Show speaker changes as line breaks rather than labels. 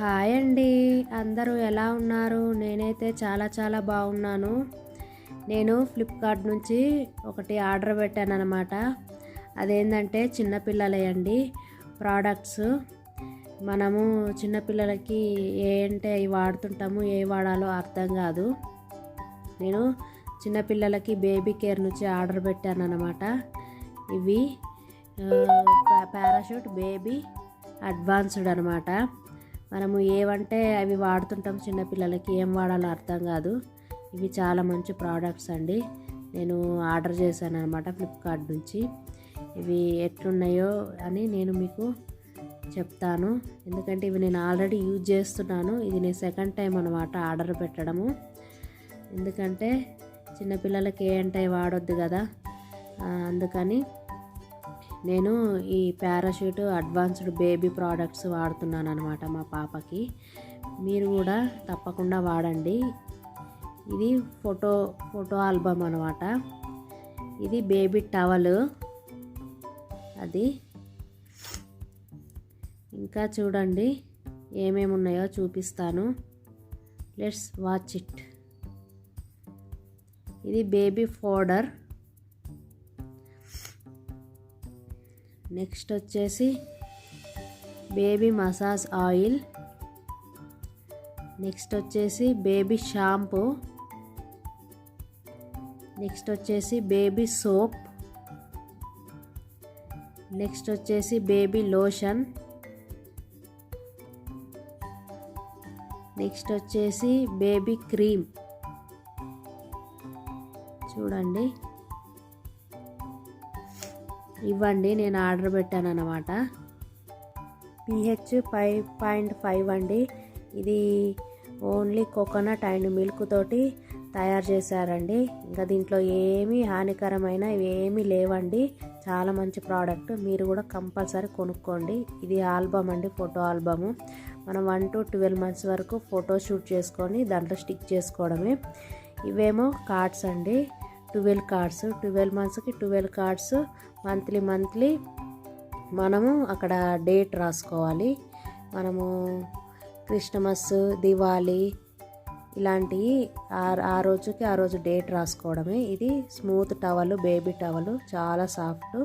Hi అండి, అందరూ ఎలా ఉన్నారు? నేనైతే చాలా బాగున్నాను. నేను ఫ్లిప్కార్ట్ నుంచి ఒకటి ఆర్డర్ పెట్టాను అనమాట. అదేంటంటే చిన్నపిల్లలే అండి ప్రోడక్ట్స్. మనము చిన్నపిల్లలకి అంటే అవి వాడుతుంటాము, ఏ వాడాలో అర్థం కాదు. నేను చిన్నపిల్లలకి బేబీ కేర్ నుంచి ఆర్డర్ పెట్టాను అనమాట. ఇవి పారాషూట్ బేబీ అడ్వాన్స్డ్ అనమాట. మనము ఏవంటే అవి వాడుతుంటాం, చిన్నపిల్లలకి ఏం వాడాలో అర్థం కాదు. ఇవి చాలా మంచి ప్రోడక్ట్స్ అండి. నేను ఆర్డర్ చేశాను అనమాట ఫ్లిప్కార్ట్ నుంచి. ఇవి ఎట్లున్నాయో అని నేను మీకు చెప్తాను, ఎందుకంటే ఇవి నేను ఆల్రెడీ యూజ్ చేస్తున్నాను. ఇది నేను సెకండ్ టైం అనమాట ఆర్డర్ పెట్టడము. ఎందుకంటే చిన్నపిల్లలకి ఏంటంటే వాడొద్దు కదా, అందుకని నేను ఈ పారాషూట్ అడ్వాన్స్డ్ బేబీ ప్రోడక్ట్స్ వాడుతున్నాను అనమాట మా పాపకి. మీరు కూడా తప్పకుండా వాడండి. ఇది ఫోటో ఆల్బమ్ అనమాట. ఇది బేబీ టవల్. అది ఇంకా చూడండి ఏమేమి ఉన్నాయో చూపిస్తాను. Let's watch it. ఇది బేబీ ఫోడర్. నెక్స్ట్ వచ్చేసి బేబీ మసాజ్ ఆయిల్. నెక్స్ట్ వచ్చేసి బేబీ షాంపూ. నెక్స్ట్ వచ్చేసి బేబీ సోప్. నెక్స్ట్ వచ్చేసి బేబీ లోషన్. నెక్స్ట్ వచ్చేసి బేబీ క్రీమ్. చూడండి, ఇవ్వండి నేను ఆర్డర్ పెట్టాను అన్నమాట. pH 5.5 అండి. ఇది ఓన్లీ కోకోనట్ అండ్ మిల్క్ తోటి తయారు చేశారండి. ఇంకా దీంట్లో ఏమీ హానికరమైన ఏమీ లేవండి. చాలా మంచి ప్రోడక్ట్. మీరు కూడా కంపల్సరీ కొనుక్కోండి. ఇది ఆల్బమ్ అండి, ఫోటో ఆల్బము. మనం 1 to 12 months వరకు ఫోటో షూట్ చేసుకొని దాంట్లో స్టిక్ చేసుకోవడమే. ఇవేమో కార్డ్స్ అండి, 12 కార్డ్స్. 12 monthsకి 12 కార్డ్స్. మంత్లీ మనము అక్కడ డేట్ రాసుకోవాలి. మనము క్రిస్మస్, దివాళీ ఇలాంటివి ఆ రోజు డేట్ రాసుకోవడమే. ఇది స్మూత్ టవల్, బేబీ టవల్, చాలా సాఫ్ట్.